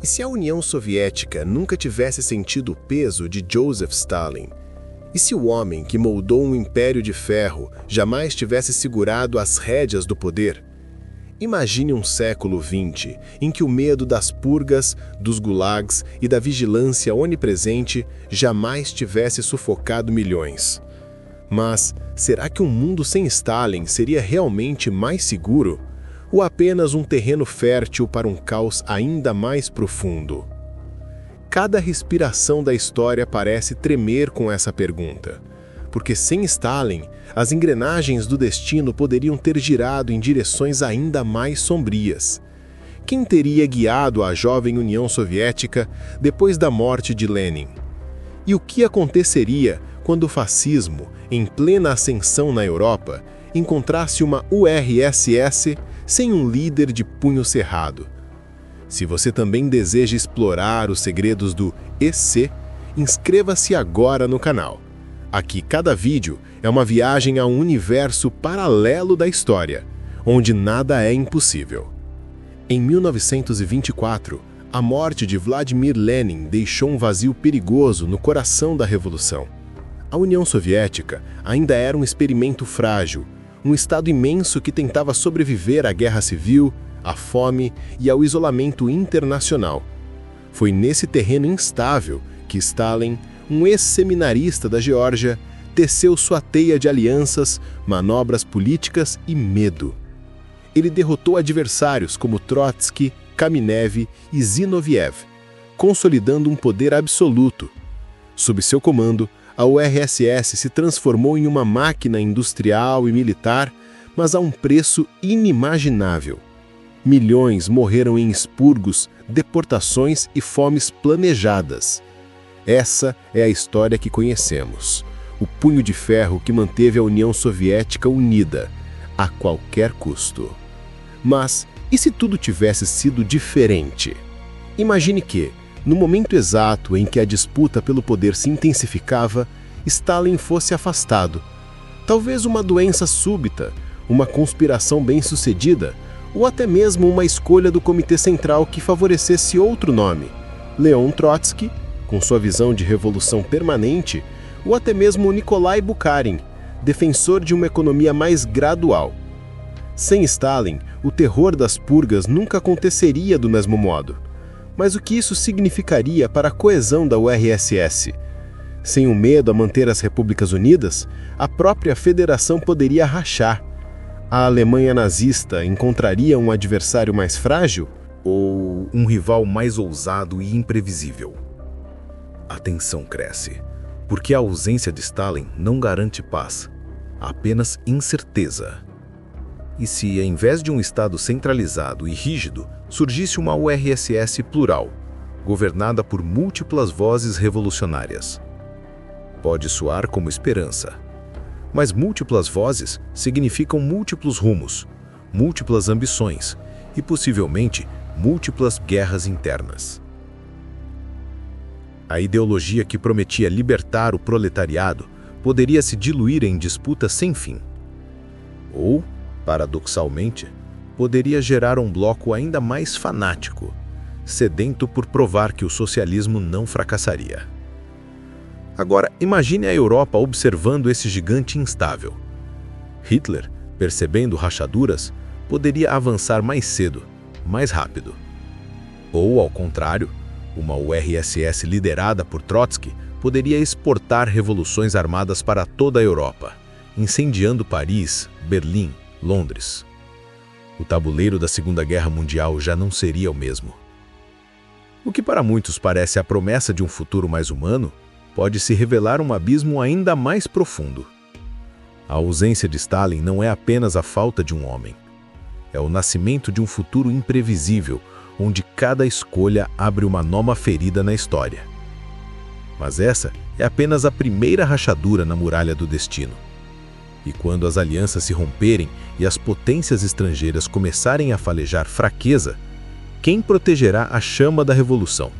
E se a União Soviética nunca tivesse sentido o peso de Joseph Stalin? E se o homem que moldou um império de ferro jamais tivesse segurado as rédeas do poder? Imagine um século XX em que o medo das purgas, dos gulags e da vigilância onipresente jamais tivesse sufocado milhões. Mas será que um mundo sem Stalin seria realmente mais seguro? Ou apenas um terreno fértil para um caos ainda mais profundo? Cada respiração da história parece tremer com essa pergunta, porque sem Stalin, as engrenagens do destino poderiam ter girado em direções ainda mais sombrias. Quem teria guiado a jovem União Soviética depois da morte de Lenin? E o que aconteceria quando o fascismo, em plena ascensão na Europa, encontrasse uma URSS sem um líder de punho cerrado? Se você também deseja explorar os segredos do EC, inscreva-se agora no canal. Aqui cada vídeo é uma viagem a um universo paralelo da história, onde nada é impossível. Em 1924, a morte de Vladimir Lenin deixou um vazio perigoso no coração da Revolução. A União Soviética ainda era um experimento frágil, um estado imenso que tentava sobreviver à guerra civil, à fome e ao isolamento internacional. Foi nesse terreno instável que Stalin, um ex-seminarista da Geórgia, teceu sua teia de alianças, manobras políticas e medo. Ele derrotou adversários como Trotsky, Kamenev e Zinoviev, consolidando um poder absoluto. Sob seu comando, a URSS se transformou em uma máquina industrial e militar, mas a um preço inimaginável. Milhões morreram em expurgos, deportações e fomes planejadas. Essa é a história que conhecemos. O punho de ferro que manteve a União Soviética unida, a qualquer custo. Mas, e se tudo tivesse sido diferente? Imagine que, no momento exato em que a disputa pelo poder se intensificava, Stalin fosse afastado. Talvez uma doença súbita, uma conspiração bem-sucedida, ou até mesmo uma escolha do Comitê Central que favorecesse outro nome, Leon Trotsky, com sua visão de revolução permanente, ou até mesmo Nikolai Bukharin, defensor de uma economia mais gradual. Sem Stalin, o terror das purgas nunca aconteceria do mesmo modo. Mas o que isso significaria para a coesão da URSS? Sem o medo a manter as repúblicas unidas, a própria federação poderia rachar. A Alemanha nazista encontraria um adversário mais frágil? Ou um rival mais ousado e imprevisível? A tensão cresce, porque a ausência de Stalin não garante paz, apenas incerteza. E se, em vez de um Estado centralizado e rígido, surgisse uma URSS plural, governada por múltiplas vozes revolucionárias? Pode soar como esperança, mas múltiplas vozes significam múltiplos rumos, múltiplas ambições e, possivelmente, múltiplas guerras internas. A ideologia que prometia libertar o proletariado poderia se diluir em disputas sem fim. Ou, paradoxalmente, poderia gerar um bloco ainda mais fanático, sedento por provar que o socialismo não fracassaria. Agora, imagine a Europa observando esse gigante instável. Hitler, percebendo rachaduras, poderia avançar mais cedo, mais rápido. Ou, ao contrário, uma URSS liderada por Trotsky poderia exportar revoluções armadas para toda a Europa, incendiando Paris, Berlim, Londres. O tabuleiro da Segunda Guerra Mundial já não seria o mesmo. O que para muitos parece a promessa de um futuro mais humano, pode se revelar um abismo ainda mais profundo. A ausência de Stalin não é apenas a falta de um homem. É o nascimento de um futuro imprevisível, onde cada escolha abre uma nova ferida na história. Mas essa é apenas a primeira rachadura na muralha do destino. E quando as alianças se romperem e as potências estrangeiras começarem a falejar fraqueza, quem protegerá a chama da revolução?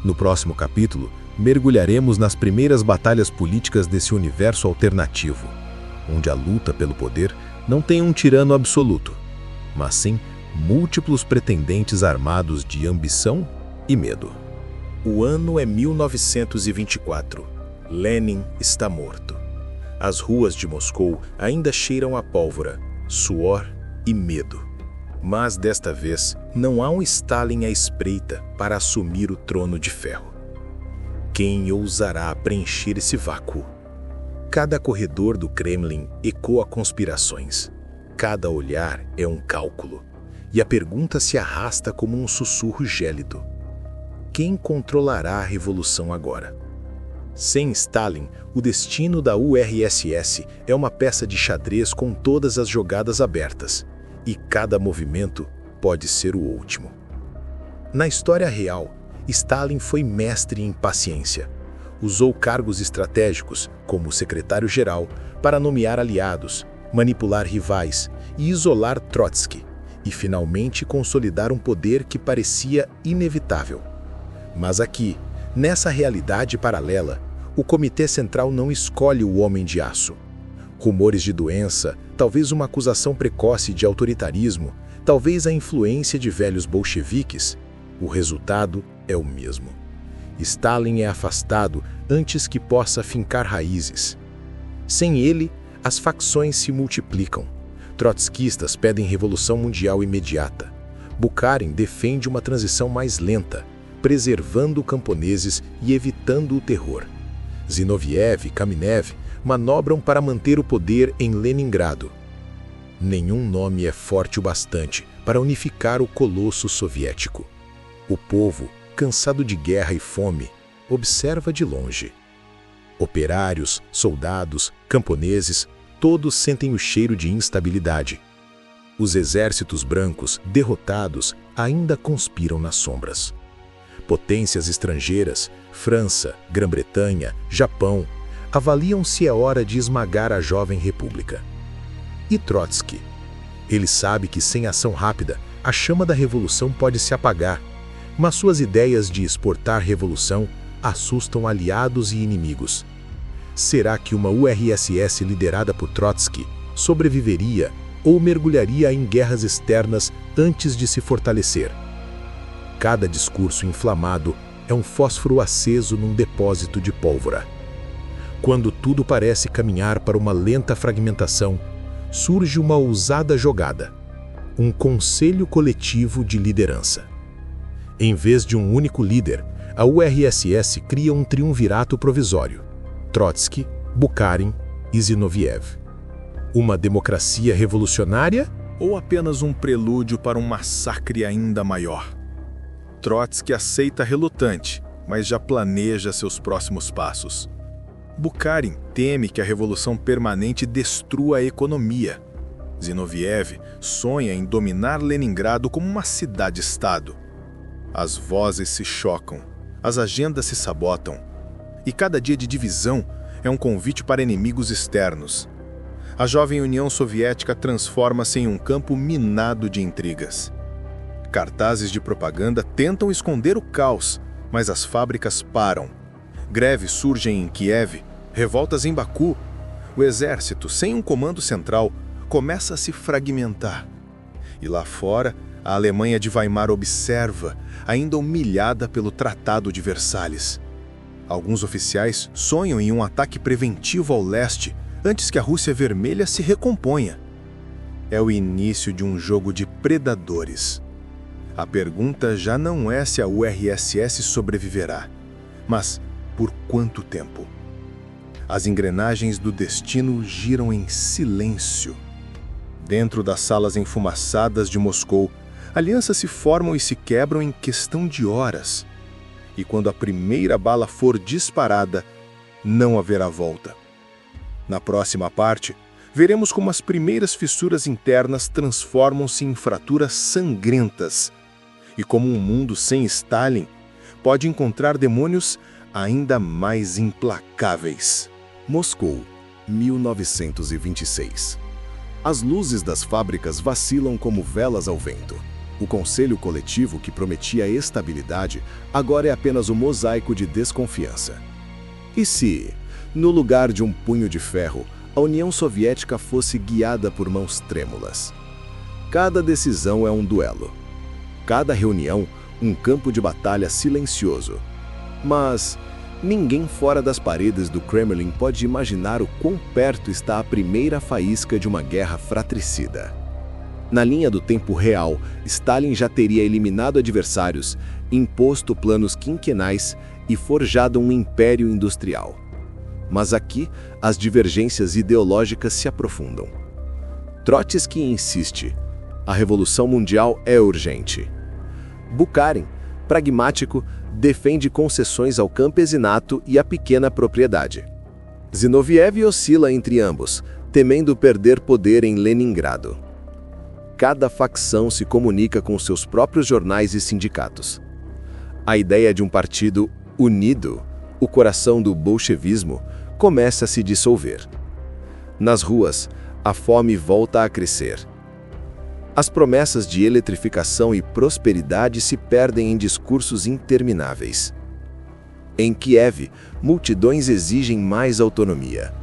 No próximo capítulo, mergulharemos nas primeiras batalhas políticas desse universo alternativo, onde a luta pelo poder não tem um tirano absoluto, mas sim múltiplos pretendentes armados de ambição e medo. O ano é 1924. Lenin está morto. As ruas de Moscou ainda cheiram a pólvora, suor e medo. Mas desta vez não há um Stalin à espreita para assumir o trono de ferro. Quem ousará preencher esse vácuo? Cada corredor do Kremlin ecoa conspirações. Cada olhar é um cálculo. E a pergunta se arrasta como um sussurro gélido. Quem controlará a revolução agora? Sem Stalin, o destino da URSS é uma peça de xadrez com todas as jogadas abertas. E cada movimento pode ser o último. Na história real, Stalin foi mestre em paciência. Usou cargos estratégicos, como secretário-geral, para nomear aliados, manipular rivais e isolar Trotsky, e finalmente consolidar um poder que parecia inevitável. Mas aqui, nessa realidade paralela, o Comitê Central não escolhe o homem de aço. Rumores de doença, talvez uma acusação precoce de autoritarismo, talvez a influência de velhos bolcheviques, o resultado é o mesmo. Stalin é afastado antes que possa fincar raízes. Sem ele, as facções se multiplicam. Trotskistas pedem revolução mundial imediata. Bukharin defende uma transição mais lenta, preservando camponeses e evitando o terror. Zinoviev e Kamenev manobram para manter o poder em Leningrado. Nenhum nome é forte o bastante para unificar o colosso soviético. O povo, cansado de guerra e fome, observa de longe. Operários, soldados, camponeses, todos sentem o cheiro de instabilidade. Os exércitos brancos, derrotados, ainda conspiram nas sombras. Potências estrangeiras, França, Grã-Bretanha, Japão, avaliam se é hora de esmagar a jovem república. E Trotsky? Ele sabe que sem ação rápida, a chama da revolução pode se apagar, mas suas ideias de exportar revolução assustam aliados e inimigos. Será que uma URSS liderada por Trotsky sobreviveria ou mergulharia em guerras externas antes de se fortalecer? Cada discurso inflamado é um fósforo aceso num depósito de pólvora. Quando tudo parece caminhar para uma lenta fragmentação, surge uma ousada jogada: um conselho coletivo de liderança. Em vez de um único líder, a URSS cria um triunvirato provisório: Trotsky, Bukharin e Zinoviev. Uma democracia revolucionária ou apenas um prelúdio para um massacre ainda maior? Trotsky aceita relutante, mas já planeja seus próximos passos. Bukharin teme que a revolução permanente destrua a economia. Zinoviev sonha em dominar Leningrado como uma cidade-estado. As vozes se chocam, as agendas se sabotam, e cada dia de divisão é um convite para inimigos externos. A jovem União Soviética transforma-se em um campo minado de intrigas. Cartazes de propaganda tentam esconder o caos, mas as fábricas param. Greves surgem em Kiev, revoltas em Baku. O exército, sem um comando central, começa a se fragmentar. E lá fora, a Alemanha de Weimar observa, ainda humilhada pelo Tratado de Versalhes. Alguns oficiais sonham em um ataque preventivo ao leste, antes que a Rússia Vermelha se recomponha. É o início de um jogo de predadores. A pergunta já não é se a URSS sobreviverá, mas por quanto tempo? As engrenagens do destino giram em silêncio. Dentro das salas enfumaçadas de Moscou, alianças se formam e se quebram em questão de horas. E quando a primeira bala for disparada, não haverá volta. Na próxima parte, veremos como as primeiras fissuras internas transformam-se em fraturas sangrentas e como um mundo sem Stalin pode encontrar demônios ainda mais implacáveis. Moscou, 1926. As luzes das fábricas vacilam como velas ao vento. O conselho coletivo que prometia estabilidade agora é apenas um mosaico de desconfiança. E se, no lugar de um punho de ferro, a União Soviética fosse guiada por mãos trêmulas? Cada decisão é um duelo. Cada reunião, um campo de batalha silencioso. Mas ninguém fora das paredes do Kremlin pode imaginar o quão perto está a primeira faísca de uma guerra fratricida. Na linha do tempo real, Stalin já teria eliminado adversários, imposto planos quinquenais e forjado um império industrial. Mas aqui, as divergências ideológicas se aprofundam. Trotsky insiste: a revolução mundial é urgente. Bukharin, pragmático, defende concessões ao campesinato e à pequena propriedade. Zinoviev oscila entre ambos, temendo perder poder em Leningrado. Cada facção se comunica com seus próprios jornais e sindicatos. A ideia de um partido unido, o coração do bolchevismo, começa a se dissolver. Nas ruas, a fome volta a crescer. As promessas de eletrificação e prosperidade se perdem em discursos intermináveis. Em Kiev, multidões exigem mais autonomia.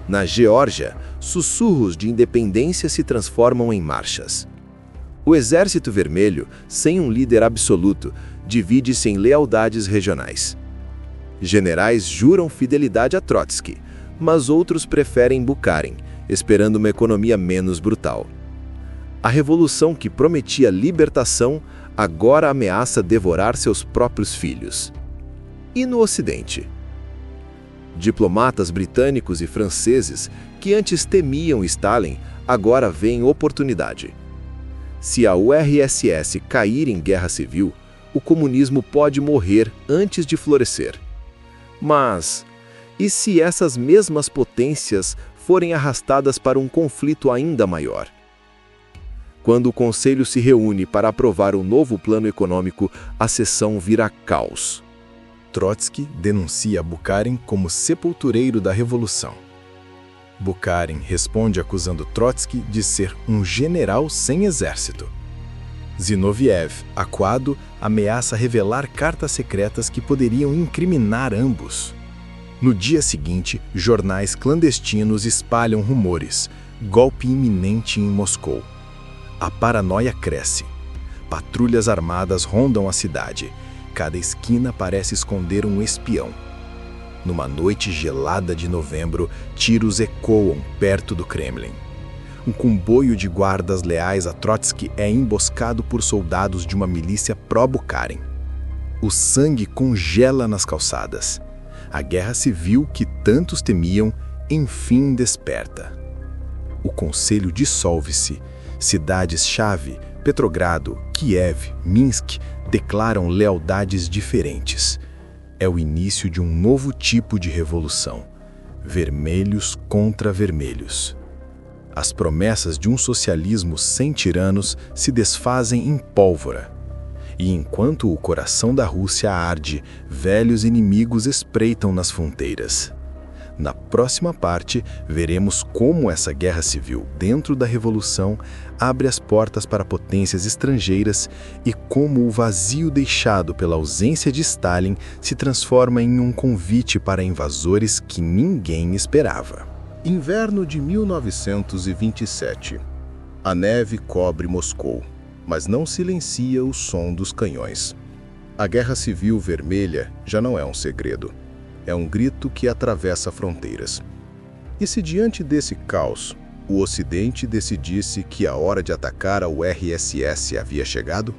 Na Geórgia, sussurros de independência se transformam em marchas. O Exército Vermelho, sem um líder absoluto, divide-se em lealdades regionais. Generais juram fidelidade a Trotsky, mas outros preferem Bukharin, esperando uma economia menos brutal. A revolução que prometia libertação agora ameaça devorar seus próprios filhos. E no Ocidente? Diplomatas britânicos e franceses, que antes temiam Stalin, agora veem oportunidade. Se a URSS cair em guerra civil, o comunismo pode morrer antes de florescer. Mas, e se essas mesmas potências forem arrastadas para um conflito ainda maior? Quando o Conselho se reúne para aprovar um novo plano econômico, a sessão vira caos. Trotsky denuncia Bukharin como sepultureiro da revolução. Bukharin responde acusando Trotsky de ser um general sem exército. Zinoviev, acuado, ameaça revelar cartas secretas que poderiam incriminar ambos. No dia seguinte, jornais clandestinos espalham rumores: golpe iminente em Moscou. A paranoia cresce. Patrulhas armadas rondam a cidade. Cada esquina parece esconder um espião. Numa noite gelada de novembro, tiros ecoam perto do Kremlin. Um comboio de guardas leais a Trotsky é emboscado por soldados de uma milícia pró-Bukharin. O sangue congela nas calçadas. A guerra civil que tantos temiam, enfim desperta. O conselho dissolve-se. Cidades-chave, Petrogrado, Kiev, Minsk, declaram lealdades diferentes. É o início de um novo tipo de revolução. Vermelhos contra vermelhos. As promessas de um socialismo sem tiranos se desfazem em pólvora. E enquanto o coração da Rússia arde, velhos inimigos espreitam nas fronteiras. Na próxima parte, veremos como essa guerra civil dentro da Revolução abre as portas para potências estrangeiras e como o vazio deixado pela ausência de Stalin se transforma em um convite para invasores que ninguém esperava. Inverno de 1927. A neve cobre Moscou, mas não silencia o som dos canhões. A Guerra Civil Vermelha já não é um segredo. É um grito que atravessa fronteiras. E se diante desse caos, o Ocidente decidisse que a hora de atacar a URSS havia chegado?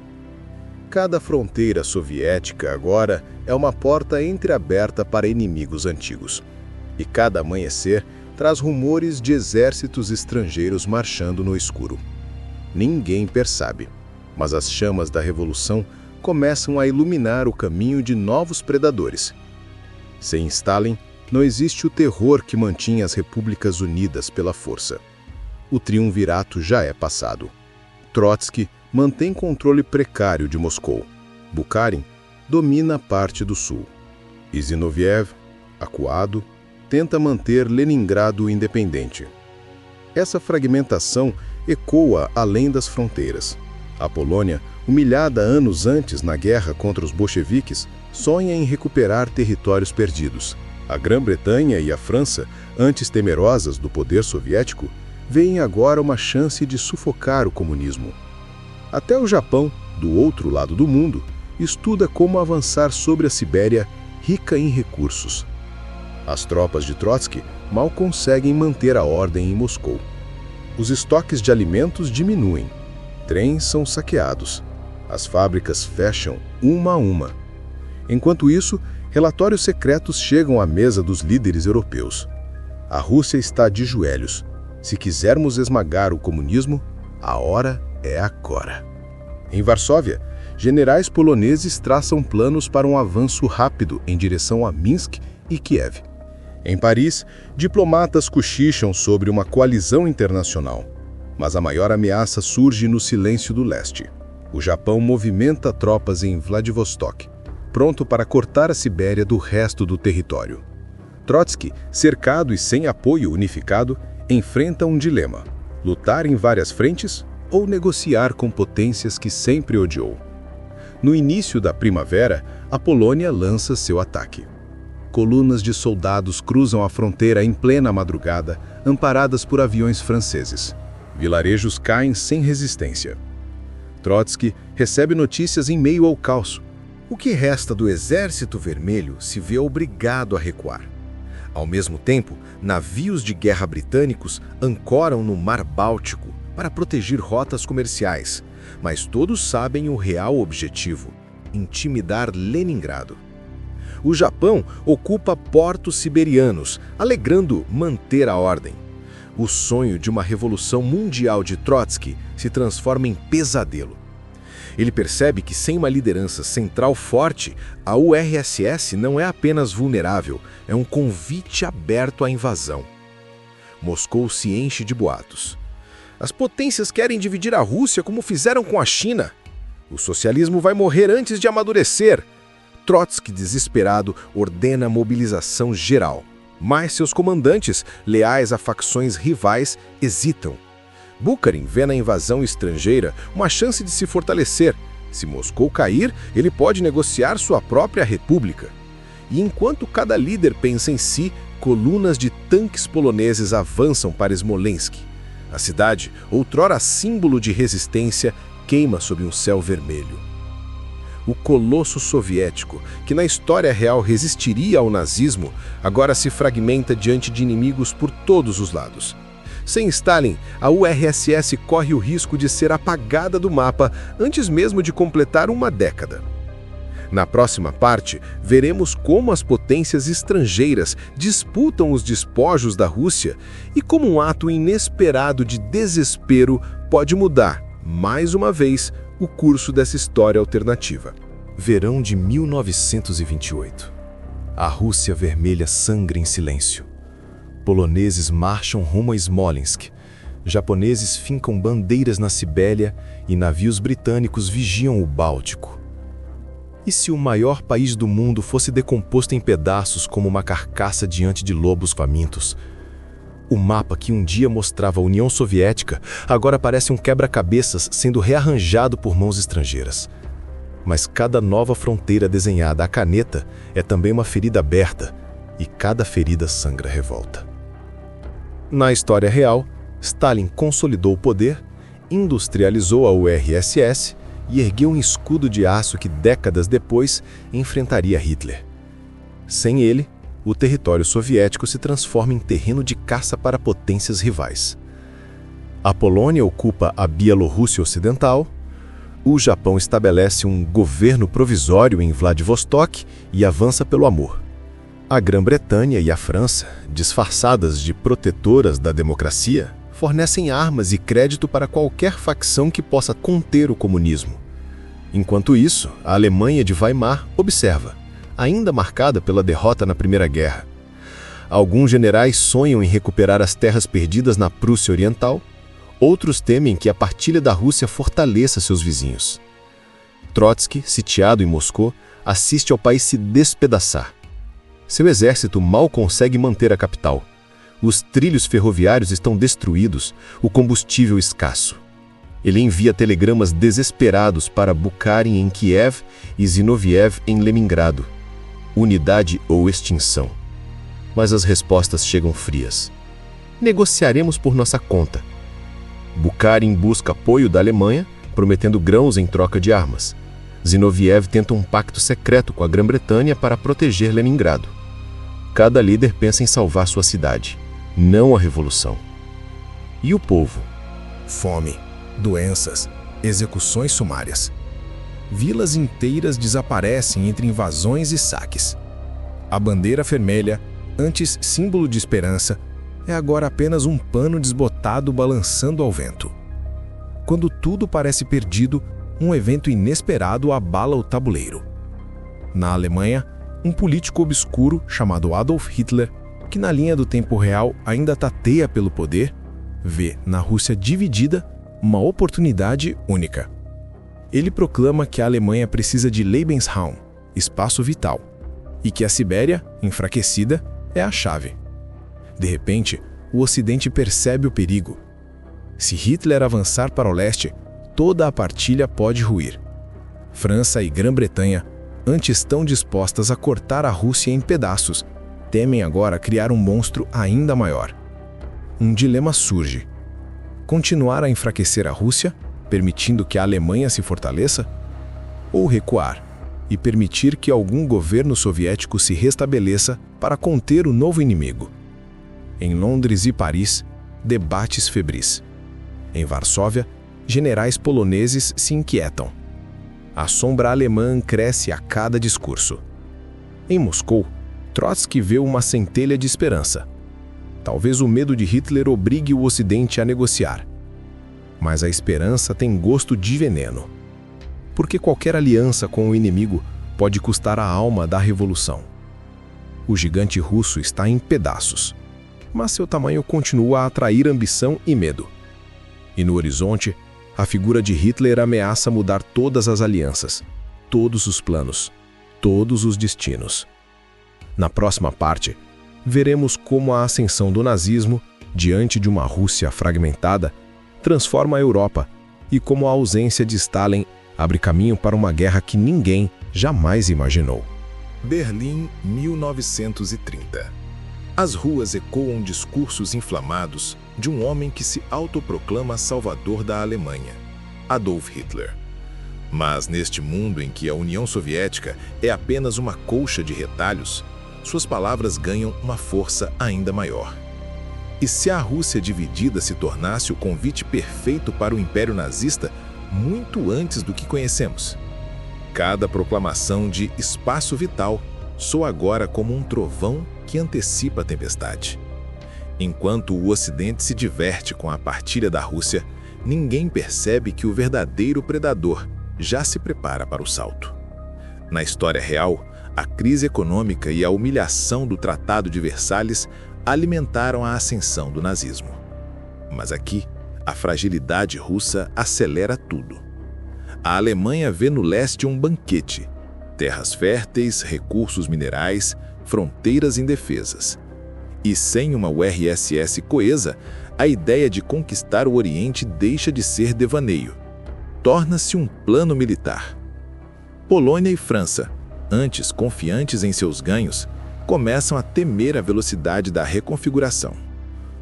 Cada fronteira soviética agora é uma porta entreaberta para inimigos antigos. E cada amanhecer traz rumores de exércitos estrangeiros marchando no escuro. Ninguém percebe, mas as chamas da revolução começam a iluminar o caminho de novos predadores. Sem Stalin, não existe o terror que mantinha as repúblicas unidas pela força. O triunvirato já é passado. Trotsky mantém controle precário de Moscou. Bukharin domina parte do sul. E Zinoviev, acuado, tenta manter Leningrado independente. Essa fragmentação ecoa além das fronteiras. A Polônia, humilhada anos antes na guerra contra os bolcheviques, sonha em recuperar territórios perdidos. A Grã-Bretanha e a França, antes temerosas do poder soviético, veem agora uma chance de sufocar o comunismo. Até o Japão, do outro lado do mundo, estuda como avançar sobre a Sibéria, rica em recursos. As tropas de Trotsky mal conseguem manter a ordem em Moscou. Os estoques de alimentos diminuem, trens são saqueados, as fábricas fecham uma a uma. Enquanto isso, relatórios secretos chegam à mesa dos líderes europeus. A Rússia está de joelhos. Se quisermos esmagar o comunismo, a hora é agora. Em Varsóvia, generais poloneses traçam planos para um avanço rápido em direção a Minsk e Kiev. Em Paris, diplomatas cochicham sobre uma coalizão internacional. Mas a maior ameaça surge no silêncio do leste. O Japão movimenta tropas em Vladivostok, pronto para cortar a Sibéria do resto do território. Trotsky, cercado e sem apoio unificado, enfrenta um dilema: lutar em várias frentes ou negociar com potências que sempre odiou. No início da primavera, a Polônia lança seu ataque. Colunas de soldados cruzam a fronteira em plena madrugada, amparadas por aviões franceses. Vilarejos caem sem resistência. Trotsky recebe notícias em meio ao caos. O que resta do Exército Vermelho se vê obrigado a recuar. Ao mesmo tempo, navios de guerra britânicos ancoram no Mar Báltico para proteger rotas comerciais, mas todos sabem o real objetivo: intimidar Leningrado. O Japão ocupa portos siberianos, alegrando manter a ordem. O sonho de uma revolução mundial de Trotsky se transforma em pesadelo. Ele percebe que sem uma liderança central forte, a URSS não é apenas vulnerável, é um convite aberto à invasão. Moscou se enche de boatos. As potências querem dividir a Rússia como fizeram com a China. O socialismo vai morrer antes de amadurecer. Trotsky, desesperado, ordena a mobilização geral. Mas seus comandantes, leais a facções rivais, hesitam. Bukharin vê na invasão estrangeira uma chance de se fortalecer. Se Moscou cair, ele pode negociar sua própria república. E enquanto cada líder pensa em si, colunas de tanques poloneses avançam para Smolensk. A cidade, outrora símbolo de resistência, queima sob um céu vermelho. O colosso soviético, que na história real resistiria ao nazismo, agora se fragmenta diante de inimigos por todos os lados. Sem Stalin, a URSS corre o risco de ser apagada do mapa antes mesmo de completar uma década. Na próxima parte, veremos como as potências estrangeiras disputam os despojos da Rússia e como um ato inesperado de desespero pode mudar, mais uma vez, o curso dessa história alternativa. Verão de 1928. A Rússia vermelha sangra em silêncio. Poloneses marcham rumo a Smolensk. Japoneses fincam bandeiras na Sibéria e navios britânicos vigiam o Báltico. E se o maior país do mundo fosse decomposto em pedaços como uma carcaça diante de lobos famintos? O mapa que um dia mostrava a União Soviética agora parece um quebra-cabeças sendo rearranjado por mãos estrangeiras. Mas cada nova fronteira desenhada à caneta é também uma ferida aberta, e cada ferida sangra revolta. Na história real, Stalin consolidou o poder, industrializou a URSS e ergueu um escudo de aço que décadas depois enfrentaria Hitler. Sem ele, o território soviético se transforma em terreno de caça para potências rivais. A Polônia ocupa a Bielorrússia Ocidental, o Japão estabelece um governo provisório em Vladivostok e avança pelo Amur. A Grã-Bretanha e a França, disfarçadas de protetoras da democracia, fornecem armas e crédito para qualquer facção que possa conter o comunismo. Enquanto isso, a Alemanha de Weimar observa, ainda marcada pela derrota na Primeira Guerra. Alguns generais sonham em recuperar as terras perdidas na Prússia Oriental, outros temem que a partilha da Rússia fortaleça seus vizinhos. Trotsky, sitiado em Moscou, assiste ao país se despedaçar. Seu exército mal consegue manter a capital. Os trilhos ferroviários estão destruídos, o combustível escasso. Ele envia telegramas desesperados para Bukharin em Kiev e Zinoviev em Leningrado. Unidade ou extinção. Mas as respostas chegam frias. Negociaremos por nossa conta. Bukharin busca apoio da Alemanha, prometendo grãos em troca de armas. Zinoviev tenta um pacto secreto com a Grã-Bretanha para proteger Leningrado. Cada líder pensa em salvar sua cidade, não a revolução. E o povo? Fome, doenças, execuções sumárias. Vilas inteiras desaparecem entre invasões e saques. A bandeira vermelha, antes símbolo de esperança, é agora apenas um pano desbotado balançando ao vento. Quando tudo parece perdido, um evento inesperado abala o tabuleiro. Na Alemanha, um político obscuro chamado Adolf Hitler, que na linha do tempo real ainda tateia pelo poder, vê na Rússia dividida uma oportunidade única. Ele proclama que a Alemanha precisa de Lebensraum, espaço vital, e que a Sibéria, enfraquecida, é a chave. De repente, o Ocidente percebe o perigo. Se Hitler avançar para o leste, toda a partilha pode ruir. França e Grã-Bretanha, antes tão dispostas a cortar a Rússia em pedaços, temem agora criar um monstro ainda maior. Um dilema surge: continuar a enfraquecer a Rússia, permitindo que a Alemanha se fortaleça? Ou recuar e permitir que algum governo soviético se restabeleça para conter o novo inimigo? Em Londres e Paris, debates febris. Em Varsóvia, generais poloneses se inquietam. A sombra alemã cresce a cada discurso. Em Moscou, Trotsky vê uma centelha de esperança. Talvez o medo de Hitler obrigue o Ocidente a negociar. Mas a esperança tem gosto de veneno. Porque qualquer aliança com o inimigo pode custar a alma da revolução. O gigante russo está em pedaços, mas seu tamanho continua a atrair ambição e medo. E no horizonte, a figura de Hitler ameaça mudar todas as alianças, todos os planos, todos os destinos. Na próxima parte, veremos como a ascensão do nazismo, diante de uma Rússia fragmentada, transforma a Europa e como a ausência de Stalin abre caminho para uma guerra que ninguém jamais imaginou. Berlim, 1930. As ruas ecoam discursos inflamados de um homem que se autoproclama salvador da Alemanha, Adolf Hitler. Mas neste mundo em que a União Soviética é apenas uma colcha de retalhos, suas palavras ganham uma força ainda maior. E se a Rússia dividida se tornasse o convite perfeito para o Império Nazista muito antes do que conhecemos? Cada proclamação de espaço vital soa agora como um trovão que antecipa a tempestade. Enquanto o Ocidente se diverte com a partilha da Rússia, ninguém percebe que o verdadeiro predador já se prepara para o salto. Na história real, a crise econômica e a humilhação do Tratado de Versalhes alimentaram a ascensão do nazismo. Mas aqui, a fragilidade russa acelera tudo. A Alemanha vê no leste um banquete: terras férteis, recursos minerais, fronteiras indefesas. E sem uma URSS coesa, a ideia de conquistar o Oriente deixa de ser devaneio. Torna-se um plano militar. Polônia e França, antes confiantes em seus ganhos, começam a temer a velocidade da reconfiguração.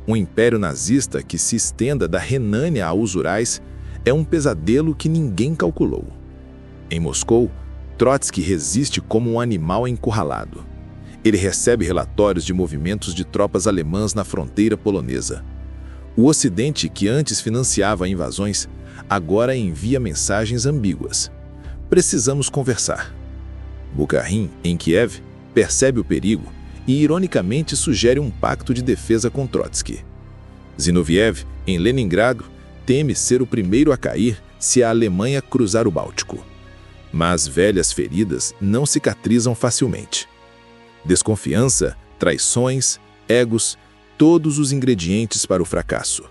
Um império nazista que se estenda da Renânia aos Urais é um pesadelo que ninguém calculou. Em Moscou, Trotsky resiste como um animal encurralado. Ele recebe relatórios de movimentos de tropas alemãs na fronteira polonesa. O Ocidente, que antes financiava invasões, agora envia mensagens ambíguas. Precisamos conversar. Bukharin, em Kiev, percebe o perigo e ironicamente sugere um pacto de defesa com Trotsky. Zinoviev, em Leningrado, teme ser o primeiro a cair se a Alemanha cruzar o Báltico. Mas velhas feridas não cicatrizam facilmente. Desconfiança, traições, egos, todos os ingredientes para o fracasso.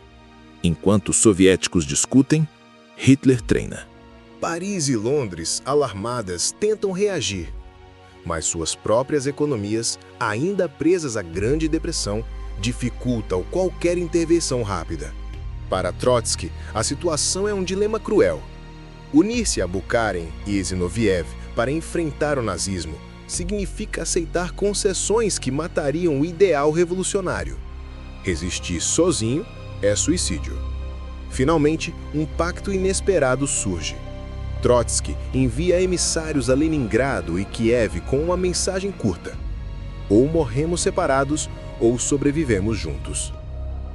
Enquanto os soviéticos discutem, Hitler treina. Paris e Londres, alarmadas, tentam reagir. Mas suas próprias economias, ainda presas à Grande Depressão, dificultam qualquer intervenção rápida. Para Trotsky, a situação é um dilema cruel. Unir-se a Bukharin e Zinoviev para enfrentar o nazismo significa aceitar concessões que matariam o ideal revolucionário. Resistir sozinho é suicídio. Finalmente, um pacto inesperado surge. Trotsky envia emissários a Leningrado e Kiev com uma mensagem curta: ou morremos separados ou sobrevivemos juntos.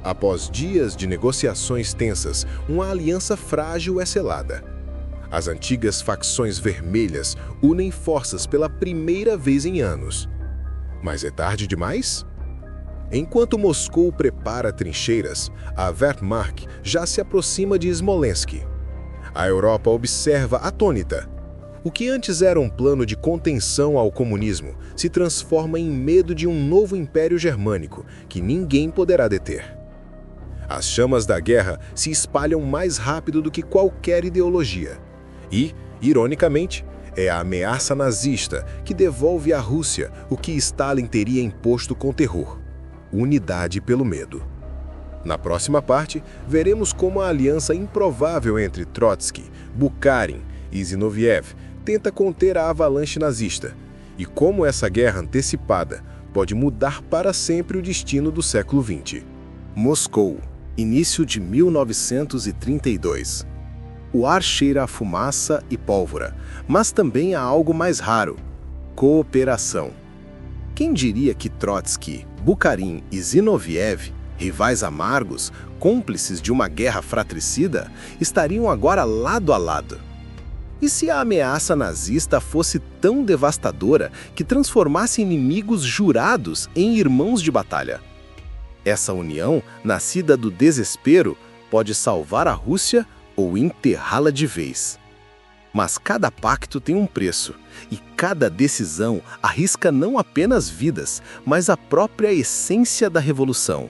Após dias de negociações tensas, uma aliança frágil é selada. As antigas facções vermelhas unem forças pela primeira vez em anos. Mas é tarde demais? Enquanto Moscou prepara trincheiras, a Wehrmacht já se aproxima de Smolensk. A Europa observa atônita. O que antes era um plano de contenção ao comunismo se transforma em medo de um novo império germânico que ninguém poderá deter. As chamas da guerra se espalham mais rápido do que qualquer ideologia. E, ironicamente, é a ameaça nazista que devolve à Rússia o que Stalin teria imposto com terror: unidade pelo medo. Na próxima parte, veremos como a aliança improvável entre Trotsky, Bukharin e Zinoviev tenta conter a avalanche nazista, e como essa guerra antecipada pode mudar para sempre o destino do século XX. Moscou, início de 1932. O ar cheira a fumaça e pólvora, mas também há algo mais raro: cooperação. Quem diria que Trotsky, Bukharin e Zinoviev, rivais amargos, cúmplices de uma guerra fratricida, estariam agora lado a lado? E se a ameaça nazista fosse tão devastadora que transformasse inimigos jurados em irmãos de batalha? Essa união, nascida do desespero, pode salvar a Rússia ou enterrá-la de vez. Mas cada pacto tem um preço, e cada decisão arrisca não apenas vidas, mas a própria essência da revolução.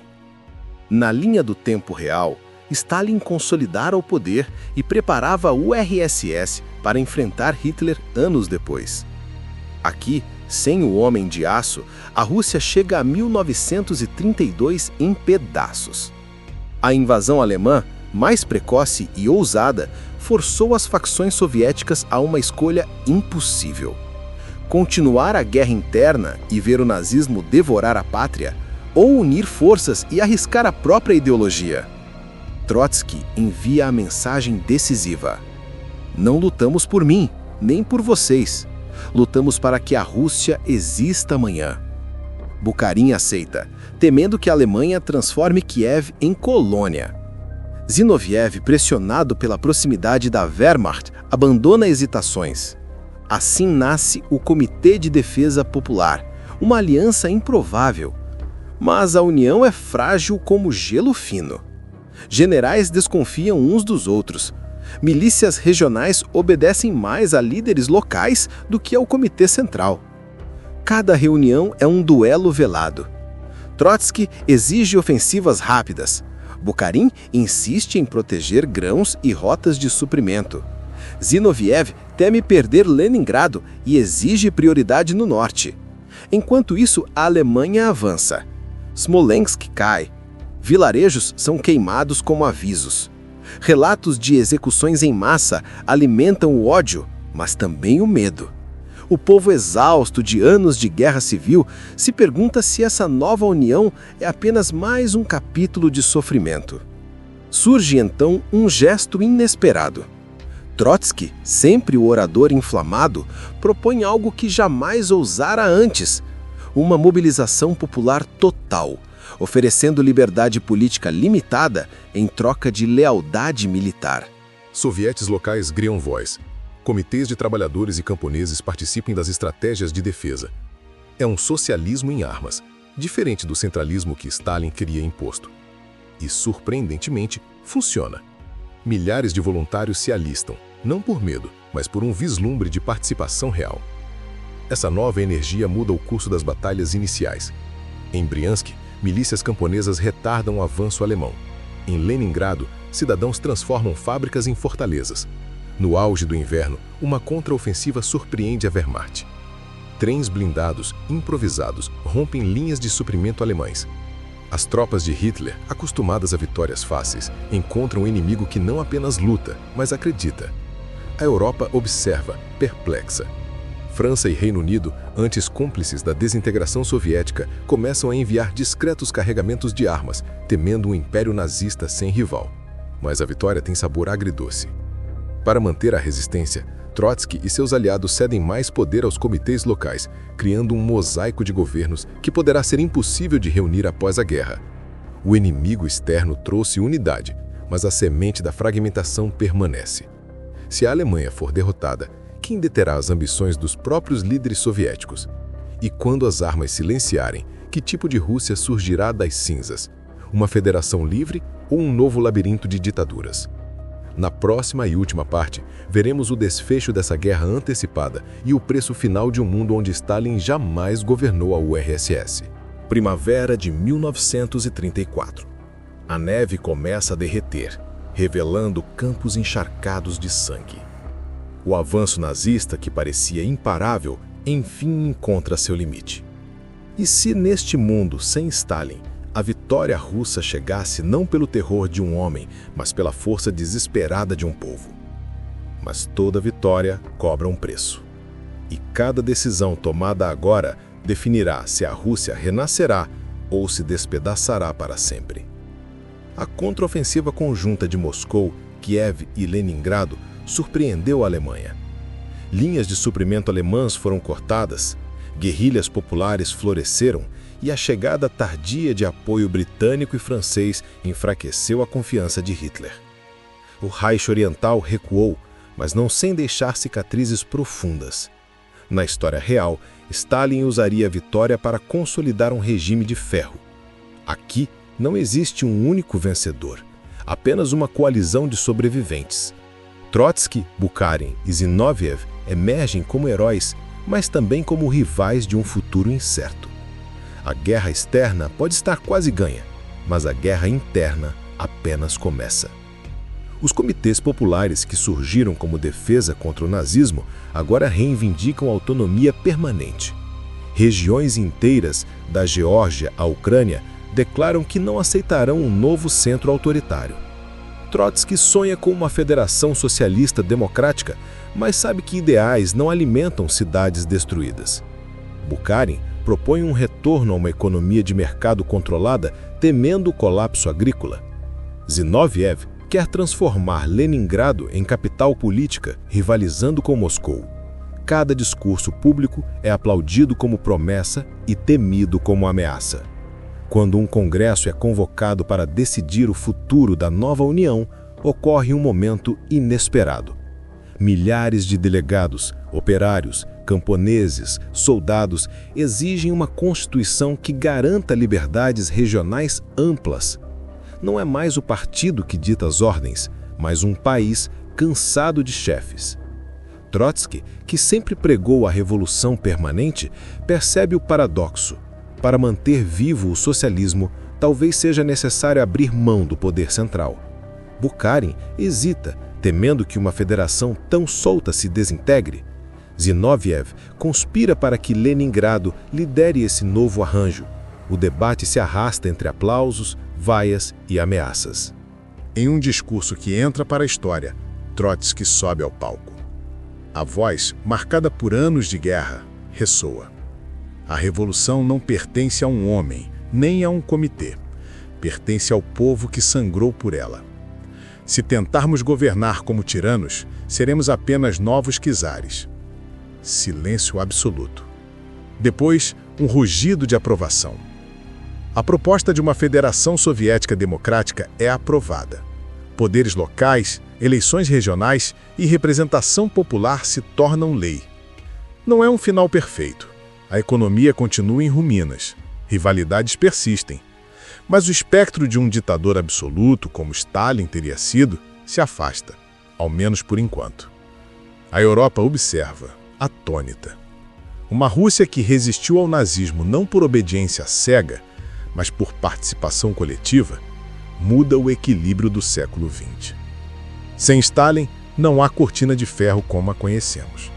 Na linha do tempo real, Stalin consolidara o poder e preparava a URSS para enfrentar Hitler anos depois. Aqui, sem o Homem de Aço, a Rússia chega a 1932 em pedaços. A invasão alemã, mais precoce e ousada, forçou as facções soviéticas a uma escolha impossível: continuar a guerra interna e ver o nazismo devorar a pátria, ou unir forças e arriscar a própria ideologia. Trotsky envia a mensagem decisiva: não lutamos por mim, nem por vocês. Lutamos para que a Rússia exista amanhã. Bukharin aceita, temendo que a Alemanha transforme Kiev em colônia. Zinoviev, pressionado pela proximidade da Wehrmacht, abandona hesitações. Assim nasce o Comitê de Defesa Popular, uma aliança improvável. Mas a união é frágil como gelo fino. Generais desconfiam uns dos outros. Milícias regionais obedecem mais a líderes locais do que ao Comitê Central. Cada reunião é um duelo velado. Trotsky exige ofensivas rápidas. Bukharin insiste em proteger grãos e rotas de suprimento. Zinoviev teme perder Leningrado e exige prioridade no norte. Enquanto isso, a Alemanha avança. Smolensk cai. Vilarejos são queimados como avisos. Relatos de execuções em massa alimentam o ódio, mas também o medo. O povo exausto de anos de guerra civil se pergunta se essa nova união é apenas mais um capítulo de sofrimento. Surge então um gesto inesperado. Trotsky, sempre o orador inflamado, propõe algo que jamais ousara antes: uma mobilização popular total, oferecendo liberdade política limitada em troca de lealdade militar. Sovietes locais criam voz. Comitês de trabalhadores e camponeses participem das estratégias de defesa. É um socialismo em armas, diferente do centralismo que Stalin queria imposto. E, surpreendentemente, funciona. Milhares de voluntários se alistam, não por medo, mas por um vislumbre de participação real. Essa nova energia muda o curso das batalhas iniciais. Em Briansk, milícias camponesas retardam o avanço alemão. Em Leningrado, cidadãos transformam fábricas em fortalezas. No auge do inverno, uma contraofensiva surpreende a Wehrmacht. Trens blindados, improvisados, rompem linhas de suprimento alemães. As tropas de Hitler, acostumadas a vitórias fáceis, encontram um inimigo que não apenas luta, mas acredita. A Europa observa, perplexa. França e Reino Unido, antes cúmplices da desintegração soviética, começam a enviar discretos carregamentos de armas, temendo um império nazista sem rival. mas a vitória tem sabor agridoce. Para manter a resistência, Trotsky e seus aliados cedem mais poder aos comitês locais, criando um mosaico de governos que poderá ser impossível de reunir após a guerra. O inimigo externo trouxe unidade, mas a semente da fragmentação permanece. Se a Alemanha for derrotada, quem deterá as ambições dos próprios líderes soviéticos? E quando as armas silenciarem, que tipo de Rússia surgirá das cinzas? Uma federação livre ou um novo labirinto de ditaduras? Na próxima e última parte, veremos o desfecho dessa guerra antecipada e o preço final de um mundo onde Stalin jamais governou a URSS. Primavera de 1934. A neve começa a derreter, revelando campos encharcados de sangue. O avanço nazista, que parecia imparável, enfim encontra seu limite. E se neste mundo sem Stalin, a vitória russa chegasse não pelo terror de um homem, mas pela força desesperada de um povo? Mas toda vitória cobra um preço. E cada decisão tomada agora definirá se a Rússia renascerá ou se despedaçará para sempre. A contraofensiva conjunta de Moscou, Kiev e Leningrado surpreendeu a Alemanha. Linhas de suprimento alemãs foram cortadas, guerrilhas populares floresceram e a chegada tardia de apoio britânico e francês enfraqueceu a confiança de Hitler. O Reich Oriental recuou, mas não sem deixar cicatrizes profundas. Na história real, Stalin usaria a vitória para consolidar um regime de ferro. Aqui não existe um único vencedor, apenas uma coalizão de sobreviventes. Trotsky, Bukharin e Zinoviev emergem como heróis, mas também como rivais de um futuro incerto. A guerra externa pode estar quase ganha, mas a guerra interna apenas começa. Os comitês populares que surgiram como defesa contra o nazismo agora reivindicam autonomia permanente. Regiões inteiras, da Geórgia à Ucrânia, declaram que não aceitarão um novo centro autoritário. Trotsky sonha com uma federação socialista democrática, mas sabe que ideais não alimentam cidades destruídas. Bukharin propõe um retorno a uma economia de mercado controlada, temendo o colapso agrícola. Zinoviev quer transformar Leningrado em capital política, rivalizando com Moscou. Cada discurso público é aplaudido como promessa e temido como ameaça. Quando um congresso é convocado para decidir o futuro da nova União, ocorre um momento inesperado. Milhares de delegados, operários, camponeses, soldados exigem uma constituição que garanta liberdades regionais amplas. Não é mais o partido que dita as ordens, mas um país cansado de chefes. Trotsky, que sempre pregou a revolução permanente, percebe o paradoxo. Para manter vivo o socialismo, talvez seja necessário abrir mão do poder central. Bukharin hesita, temendo que uma federação tão solta se desintegre. Zinoviev conspira para que Leningrado lidere esse novo arranjo. O debate se arrasta entre aplausos, vaias e ameaças. Em um discurso que entra para a história, Trotsky sobe ao palco. A voz, marcada por anos de guerra, ressoa. A revolução não pertence a um homem, nem a um comitê. Pertence ao povo que sangrou por ela. Se tentarmos governar como tiranos, seremos apenas novos czares. Silêncio absoluto. Depois, um rugido de aprovação. A proposta de uma federação soviética democrática é aprovada. Poderes locais, eleições regionais e representação popular se tornam lei. Não é um final perfeito. A economia continua em ruínas. Rivalidades persistem. Mas o espectro de um ditador absoluto, como Stalin teria sido, se afasta, ao menos por enquanto. A Europa observa, atônita. Uma Rússia que resistiu ao nazismo não por obediência cega, mas por participação coletiva, muda o equilíbrio do século XX. Sem Stalin, não há cortina de ferro como a conhecemos.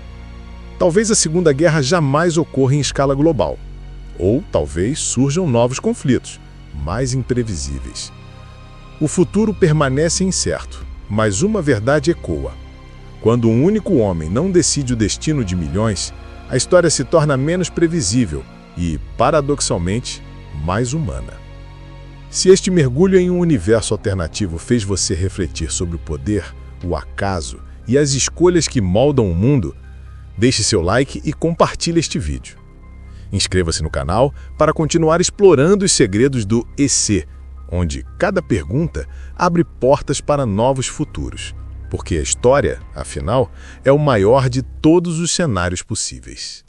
Talvez a Segunda Guerra jamais ocorra em escala global. Ou talvez surjam novos conflitos, mais imprevisíveis. O futuro permanece incerto, mas uma verdade ecoa. Quando um único homem não decide o destino de milhões, a história se torna menos previsível e, paradoxalmente, mais humana. Se este mergulho em um universo alternativo fez você refletir sobre o poder, o acaso e as escolhas que moldam o mundo, deixe seu like e compartilhe este vídeo. Inscreva-se no canal para continuar explorando os segredos do EC, onde cada pergunta abre portas para novos futuros, porque a história, afinal, é o maior de todos os cenários possíveis.